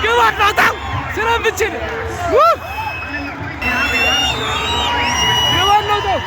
ግባ ናውጣው ስለምችል ግባ ናውጣው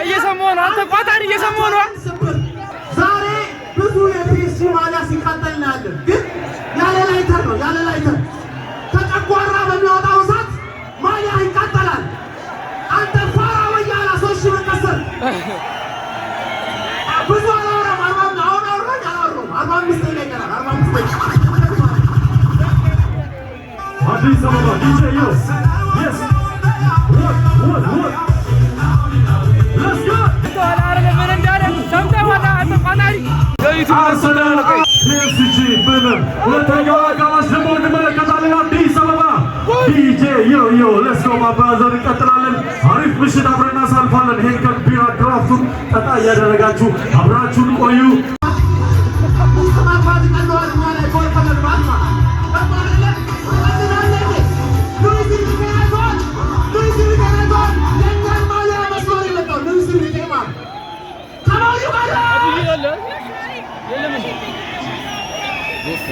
እየሰማሁ ነው። አንተ ቋጣሪ እየሰማሁ ነው። ዛሬ ብዙ የፒኤስጂ ማሊያ ሲቃጠል እናያለን፣ ግን ያለ ላይተር ነው። ያለ ላይተር ተጨጓራ በሚያወጣው እሳት ማሊያ ይቃጠላል። አንተ ፋራ ወያላ 3 ሺህ ብር ከሰር ብዙ አላወራም። አሁን አላወራም። 45 ደቂቃ ይቀራል። 45 ደቂቃ አዲስ አበባ ዲጄ ዮ yes what let's go ተዋላረ ምን እንዳለ ሰምተዋል። አንተ ቋጣሪ አርሰናል ፒኤስጂ ብንም ሁለተኛው አጋማሽ ደግሞ እንመለከታለን። አዲስ አበባ ዲጄ ዮ let's go ማባዛን እንቀጥላለን። አሪፍ ምሽት አብረን እናሳልፋለን። ሄንከን ቢራ ድራፍቱን ጠጣ እያደረጋችሁ አብራችሁን ቆዩ።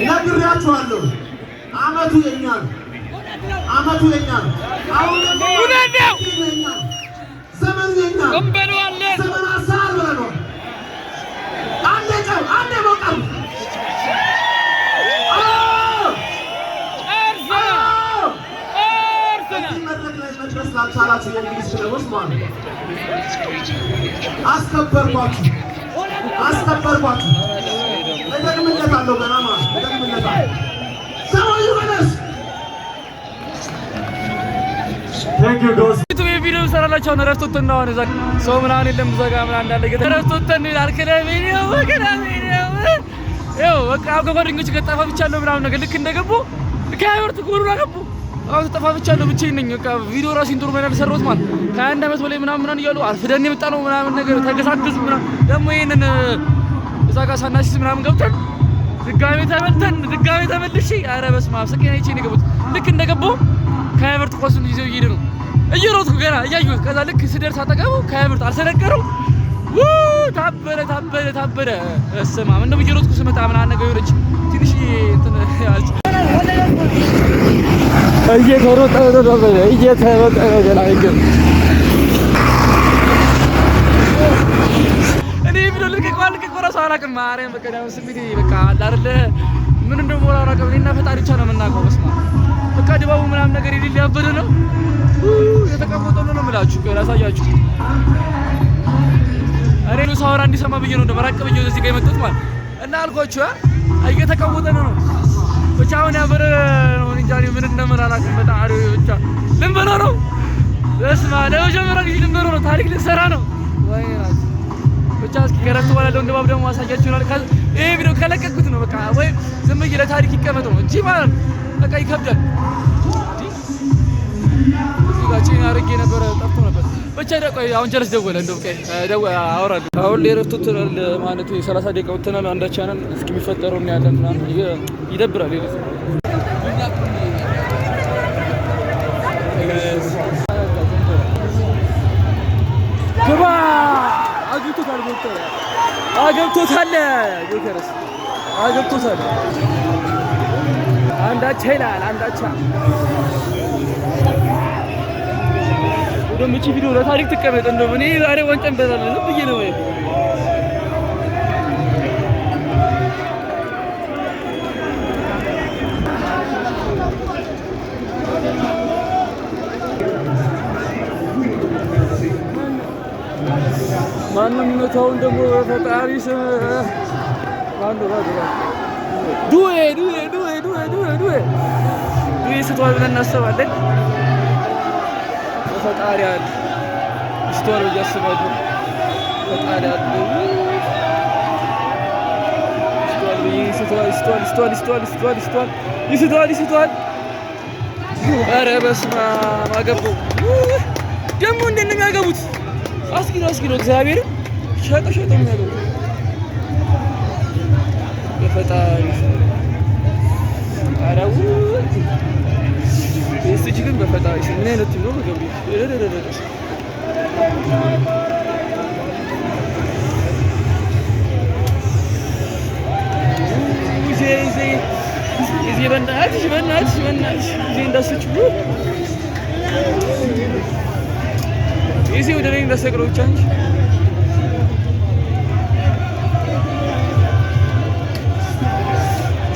ነግሬያችኋለሁ። አመቱ የኛ ነው። አመቱ የኛ ነው። አሁን ደግሞ ዘመኑ የኛ ነው። እንበለዋለን። ዘመን አሳር ብለናል። አንዴ ጨው አንዴ ሞቀሩ መድረስ ላልቻላችሁ የእንግሊዝ ክለቦች ማለት ነው አስከበርኳችሁ። እደግምለታለሁ ገና ማለት እደግምለታለሁ። ሰማዩ በለስ thank you guys ቪዲዮ ሰራላችሁ ነው። ረፍቶትን ነው እዛ ሰው ምናምን የለም። እዛ ጋር ምናምን እንዳለ ገተ ረፍቶትን ይላል። ከለቪዲዮ ይኸው በቃ ከጓደኞች ጋር ጠፋብቻለሁ ምናምን ነገር ልክ እንደገቡ ከሀይወርት ጎሩን አገቡ። አሁን ጠፋብቻለሁ ብቻዬን ነኝ። በቃ ቪዲዮ ራሱ ኢንትሮ ምናምን ሰራሁት ማለት ከአንድ ዓመት በላይ ምናምን እያሉ አርፍደን የመጣ ነው ምናምን ነገር ተገሳግዝ ምናምን ደግሞ ይሄንን እዛ ጋር ሳናሲስ ምናምን ገብተን ድጋሜ ተመልተን ድጋሜ ተመልሼ ኧረ በስመ አብ ስቄን አይቼ ነው የገቡት። ልክ እንደገባሁ ከሀይወርት ኳሱን ይዘው እየሄዱ ነው እየሮጥኩ ገና እያየሁት። ከዛ ልክ ስደርስ አጠገቡ ከሀይወርት አልተነገረው ታበደ በስመ አብ እንደው እየሮጥኩ ስመጣ ምናምን ነገር የሆነች ትንሽ እንትን አልኩ እየተሮጠ ገና አይገርም። እኔ ቪዲዮ ልቀቀው እራሱ አላውቅም። ማርያም በቃ ነው ስሜቴ በቃ አለ አይደለ ምን እንደሆነ አላውቅም። እኔና ፈጣሪ ብቻ ነው የምናውቀው። በስመ አብ በቃ ድባቡ ምናምን ነገር ይል ያበደ ነው የተቀመጠው ነው የምላችሁ። ላሳያችሁ እኔ ነው ሳወራ እንዲሰማ ብዬ ነው እንደመራቅ ብዬ እዚህ ጋር የመጣሁት ማለት እና አልኳችሁ እየተቀወጠ ነው ብቻ አሁን ያበረ ነው እንጃ ምን እንደመራላችሁ በጣም አሪፍ ብቻ ልንበላ ነው። በስመ አብ ለመጀመሪያ ጊዜ ልንበላ ነው። ታሪክ ልንሰራ ነው ወይ ራስ ብቻ እስኪ ከረፍት በኋላ ያለውን ድባብ ደግሞ አሳያችሁ ይሆናል። ይሄ ቪዲዮ ከለቀኩት ነው በቃ ወይ ዝም ብዬ ለታሪክ ይቀመጥ ነው እንጂ ማለት በቃ ይከብዳል። እዚህ ጋር ቼን አድርጌ ነበር ጠፍቶ ነበር። ብቻ ቆይ አሁን ጀለስ ደወለ እንደው አወራለሁ። አሁን ለረፍት ማለት 30 ደቂቃ ወጥተናል። አንዳች ቻናል እስኪ የሚፈጠረው እና ያለን ምናምን ይደብራል። ይለስ ግባ አገብቶታል። አንዳች ይላል አንዳች እንደውም እቺ ቪዲዮ ለታሪክ ትቀመጥ። እንደውም እኔ ዛሬ ዋንጫ እንበላለን ዝም ብዬ ነው ወይ ቦታውን ደግሞ በፈጣሪ ስም ዱዌ ስቷል ብለን እናስባለን። በፈጣሪ አለ ስቷል ብዬ አስባለሁ። ፈጣሪ አለ ይስቷል። ኧረ በስመ አብ አገባው ደግሞ እንዴት ነው የሚያገቡት? አስጊ ነው እግዚአብሔርን ሸጠ የሚያገቡት በፈጣሪ ኧረ እስቲ ግን በፈጣሪ ምን አይነት ነው ገቡ እዚህ በእናትሽ እዚህ እንዳስች እዚህ ወደ ላይ እንዳሰቅለው ብቻ እንጂ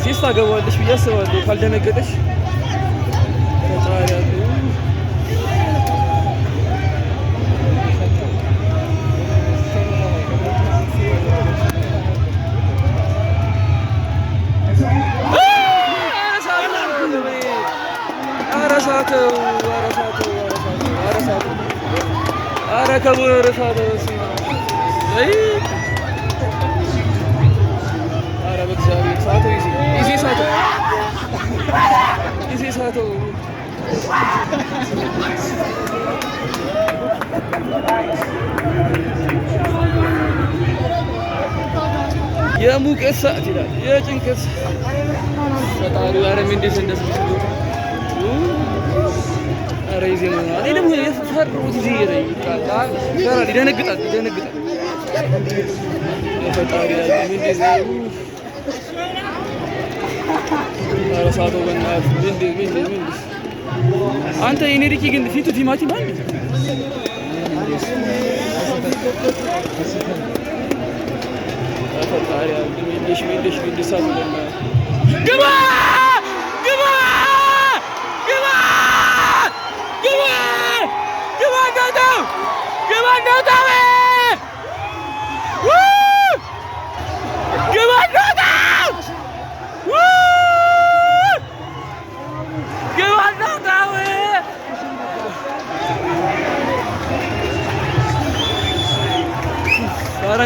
እዚህ ታገባለች ብዬ አስባለሁ ካልደነገጠች። የሙቀት ሰዓት ይላል የጭንቀት ፈጣሪ አረም እንዴት እንደሰሰው ኧረ ይዘህ ነው እኔ ደግሞ የፈራሁት እዚህ ይረይቃል ይፈራል ይደነግጣል ፈጣሪ አረም እንዴት ኧረ ሰዓቱ በእናትህ ምን አንተ የኔ ልጅ ግን ፊቱ ቲማቲም አንድ ፈጣሪ አረም እንዴት ሰዓቱ ግባ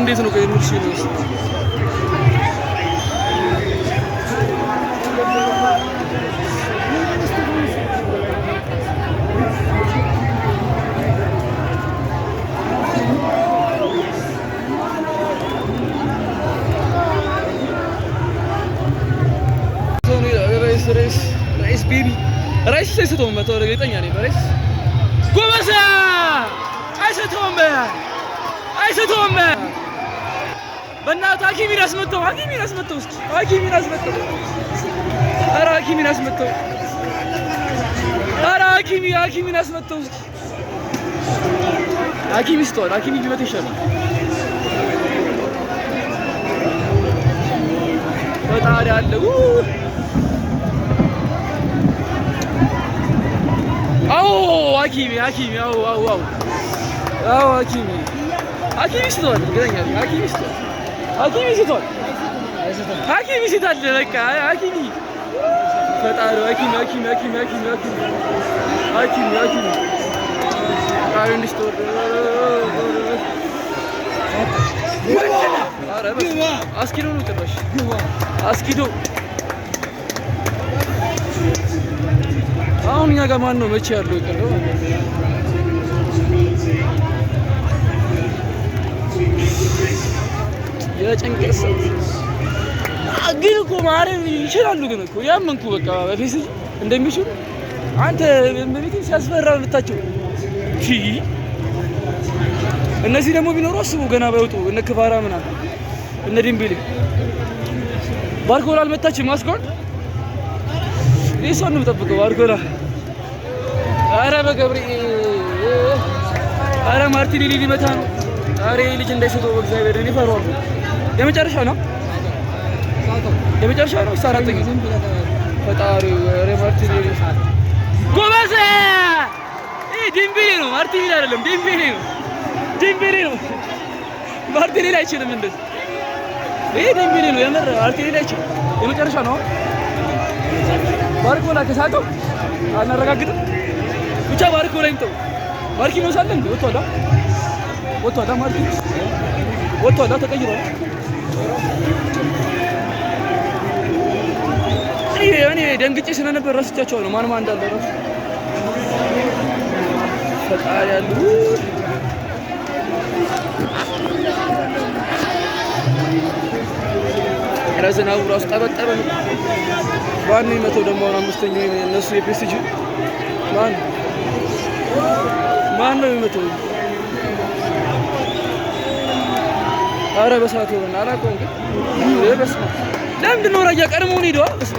እንዴት ነው ከየምርሽ ነው ራይስ ቤቢ ራይስ አይሰጠውም። መተው እርግጠኛ ነኝ በራይስ ጎበዝ አይሰጠውም። በእናትህ ሐኪሚን አስመተው እስኪ ሐኪሚን አስመተው። ኧረ ሐኪሚን አስመተው። ኧረ ሐኪሚን አስመተው እስኪ ሐኪም ይስተዋል። ሐኪም ቢመጣ ይሻላል። ፈጣሪ አለ። አዎ ሐኪም ይስተዋል። እርግጠኛ ነኝ ሐኪም ይስተዋል። በቃ ሐኪም ፈጣሪ ሐኪም ፈጣሪ እንዲስተዋል። አስኪዶ ነው ጭራሽ አስኪዶ። አሁን እኛ ጋር ማን ነው መቼ ያለው ይቀርው? የጭንቀት ሰው ግን እኮ ማረም ይችላሉ። ግን እኮ ያመንኩ በቃ በፊት እንደሚችሉ አንተ በቤትም ሲያስፈራ ልታቸው እነዚህ ደግሞ ቢኖሩ አስቡ ገና ባይወጡ እነ ክፋራ ምናምን እነ ዲምቢሊ ባርኮላ አልመታችም። ማስቆን እሷን ነው የምጠብቀው ባርኮላ። ኧረ በገብርኤል ኧረ ማርቲኔሊ ሊመታ ነው። ኧረ ልጅ እንዳይሰጠው በእግዚአብሔር እኔ እፈራዋለሁ። የመጨረሻ ነው አራተኛ ፈጣሪ ኧረ ማርቲኔሊ ጎበዝ። ዲምቢሊ ነው ማርቲኔሊ አይደለም ዲምቢሊ ነው። ማርቲኔሊ አይችልም እንደዚህ ይሄ ደምቤሌ ነው የምር ማርቲኔሊ አይችልም የመጨረሻ ነው ባርኮላ ከሳተው አናረጋግጥም ብቻ ባርኮላ ይምጣው ማርኪኖስ አለ እንዴ ወጥቷል ማርኪኖስ ወጥቷል ተቀይሯል እኔ ደንግጬ ስለነበር ረስቻቸዋለሁ ማን እንዳለ ራሱ ፈጣሪ ያሉ ረዘናው ራሱ ጠበጠበ ነው ማን ይመተው ደግሞ አምስተኛው እነሱ የፒኤስጂ ማን ነው የሚመተው አረ በሰዓቱ ነው አላውቀውም ግን በስመ ለምንድን ነው ራያ ቀድሞውን ሄደዋ በስመ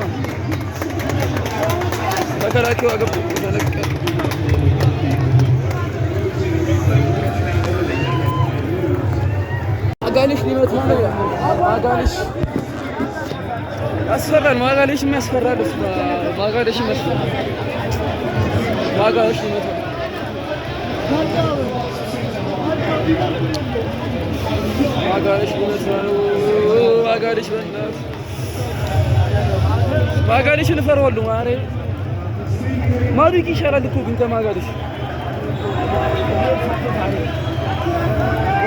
ተከላካዩ አገቡ ተለቀቀ ማጋሌሽ ሊመት ነው ማጋሌሽ ያስፈራል ማጋሌሽ የሚያስፈራል ማጋሌሽ የሚያስፈራል ማጋሌሽ ሊመት ነው ማጋሌሽ ሊመት ነው ማጋሌሽ በእናትህ ማጋሌሽን እፈራዋለሁ ማርያም ማዱቂ ይሻላል እኮ ግን ከማጋሌሽ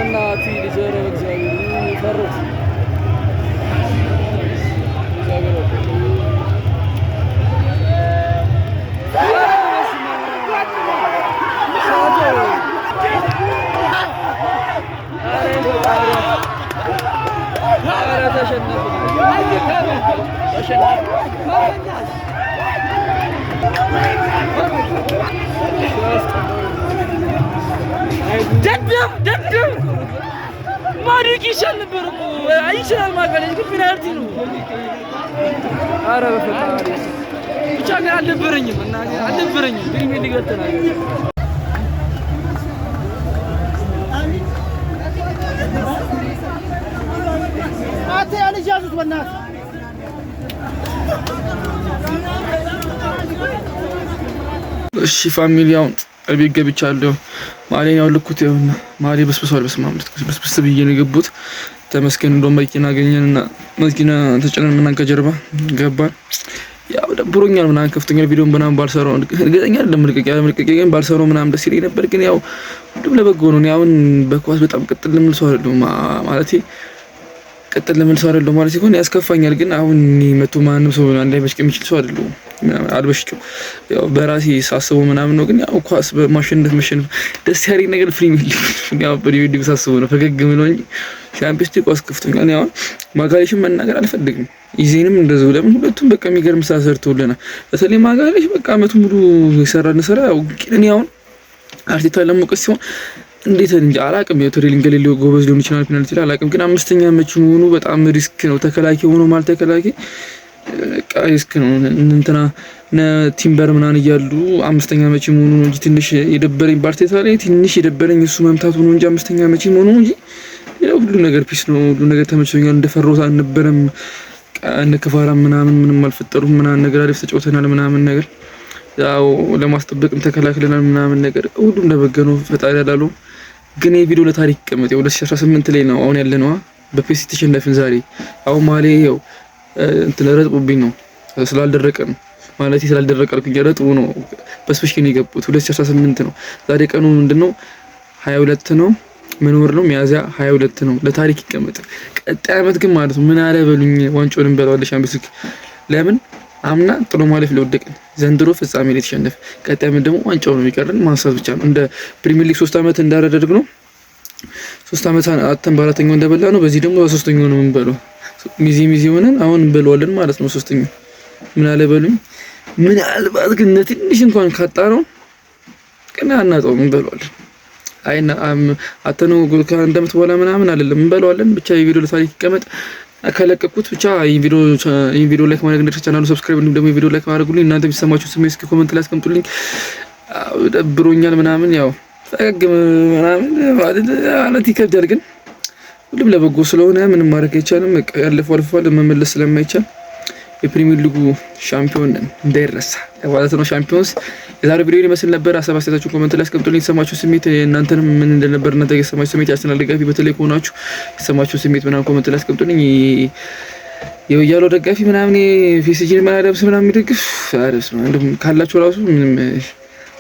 እናቲ ልጅረ በእግዚአብሔር ፈሩት ደደም ማዱቂ ይሻል ነበር እኮ አይችላል ማጋሌሽ ግን ፔናልቲ ነው ኧረ በፈጣሪ ብቻ ግን አልነበረኝም ፕሪሚየር ሊግ ተናገር አተ ያልጅ ያዙት በእናትህ እሺ ፋሚሊያውን እቤት ገብቻለሁ ማሌን ያውልኩት ይኸውና ማሌ በስብሷል በስማም በስብስ ብዬ ነው የገቡት ተመስገን እንደውም መኪና አገኘንና መኪና ተጨነን ምናምን ከጀርባ ገባን ያው ደብሮኛል ምናምን ከፍተኛል ቪዲዮን ምናምን ባልሰራው እርግጠኛ አይደለም መልቀቅ ግን ባልሰራው ምናምን ደስ ይለኝ ነበር ግን ያው ሁሉም ለበጎ ነው እኔ አሁን በኳስ በጣም ቅጥል ለምን ሰው አይደለም ማለቴ ቅጥል ለምን ሰው አይደለም ማለት ሲሆን ያስከፋኛል ግን አሁን መቶ ማንም ሰው አንድ ላይ በሽቅ የሚችል ሰው አይደለም አልበሽቅም ያው በራሴ ሳስበው ምናምን ነው ግን ያው ኳስ በማሸነፍ መሸነፍ ደስ ያለኝ ነገር ፕሪሚየር ሊግ ያው ፕሪሚየር ሊግ ሳስበው ነው ፈገግ ምለው እንጂ ቻምፒየንስ ሊግ ኳስ ከፍቶኛል ያው ማጋሌሽን መናገር አልፈልግም ይዜንም እንደዚህ ለምን ሁለቱም በቃ የሚገርም ስራ ሰርተውልናል በተለይ ማጋሌሽ በቃ አመቱ ሙሉ የሰራን ስራ ያው ግን ያው አርቲታ ለሞቀስ ሲሆን እንዴት እንጂ አላቅም የትሬሊንግ ሌሊው ጎበዝ ሊሆን ይችላል ፔናልቲ ላይ አላቅም ግን አምስተኛ መች ሆኖ በጣም ሪስክ ነው ተከላካይ ሆኖ ማለት ተከላካይ ሪስክ ነው እንትና ቲምበር ምናን ይያሉ አምስተኛ መች ሆኖ ነው እንጂ ትንሽ የደበረኝ ባርቴታ ላይ ትንሽ የደበረኝ እሱ መምታቱ ነው እንጂ አምስተኛ መች ሆኖ ነው እንጂ ሁሉ ነገር ፒስ ነው ሁሉ ነገር ተመችቶኛል እንደፈሮት አልነበረም ከፋራ ምንም አልፈጠሩም ምናን ነገር አሪፍ ተጫውተናል ምናምን ነገር ያው ለማስጠበቅም ተከላክለናል ምናምን ነገር ሁሉም እንደበገነው ፈጣሪ ያላለው ግን የቪዲዮ ለታሪክ ይቀመጥ 2018 ላይ ነው አሁን ያለነው በፔሲ ተሸነፍን ዛሬ አሁን ማሌ ያው እንትን ረጥቡብኝ ነው ስላልደረቀ ነው ማለት ስላልደረቀ አልኩኝ ረጥቡ ነው በስፔሻሊ የገቡት 2018 ነው ዛሬ ቀኑ ምንድነው 22 ነው ምን ወር ነው ሚያዚያ 22 ነው ለታሪክ ይቀመጥ ቀጣይ አመት ግን ማለት ምን አለ በሉኝ ዋንጫውን እንበላዋለን ሻምፒዮንስ ሊግ ለምን አምና ጥሎ ማለፍ ለወደቀን ዘንድሮ ፍጻሜ ላይ ተሸነፈ ቀጣይ አመት ደግሞ ዋንጫው ነው የሚቀርልን ማንሳት ብቻ ነው እንደ ፕሪሚየር ሊግ 3 አመት እንዳረደርግ ነው 3 አመት አተን በአራተኛው እንደበላ ነው በዚህ ደግሞ በሶስተኛው ነው የምንበላው ሚዚ ሆነን አሁን እንበላዋለን ማለት ነው ሶስተኛው ምን አለ በሉኝ ምን አልባት ግን ትንሽ እንኳን ካጣነው ቀና አናጣው እንበላዋለን አይና አተኑ ከአንደምት በኋላ ምናምን አይደለም እንበላዋለን ብቻ የቪዲዮ ለታሪክ ይቀመጥ አከለቀቁት ብቻ ይሄን ቪዲዮ ላይክ ማድረግ እንደዚህ ቻናሉ ሰብስክራይብ እንዲሁም ደግሞ ቪዲዮ ላይክ ማድረጉልኝ እናንተ ቢሰማችሁ ስሜት እስኪ ኮሜንት ላይ አስቀምጡልኝ ደብሮኛል ምናምን ያው ፈገግ ምናምን ማለት ይከብዳል ግን ሁሉም ለበጎ ስለሆነ ምንም ማድረግ አይቻልም ያለፈው አልፏል መመለስ ስለማይቻል የፕሪሚየር ሊጉ ሻምፒዮን እንዳይረሳ ማለት ነው። ሻምፒዮንስ የዛሬው ቪዲዮ ይመስል ነበር። ሀሳብ አስተያየታችሁን ኮሜንት ላይ አስቀምጡልኝ። የተሰማችሁ ስሜት እናንተንም ምን እንደነበር እናንተ የሰማችሁ ስሜት ያስናል ደጋፊ በተለይ ከሆናችሁ የተሰማችሁ ስሜት ምናምን ኮሜንት ላይ አስቀምጡልኝ። የወያሎ ደጋፊ ምናምን ፒኤስጂን ማለብስ ምናምን የሚደግፍ አረስ ነው እንደም ካላችሁ ራሱ ምንም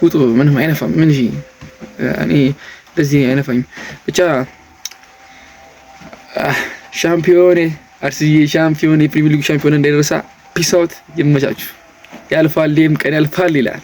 ውጡ ምንም አይነፋም። ምን እሺ እኔ እንደዚህ አይነፋኝ ብቻ ሻምፒዮን አርሰናል ሻምፒዮን የፕሪሚየር ሊግ ሻምፒዮን እንዳይረሳ። ፒስ አውት። ይመቻችሁ። ያልፋል፣ ቀን ያልፋል ይላል።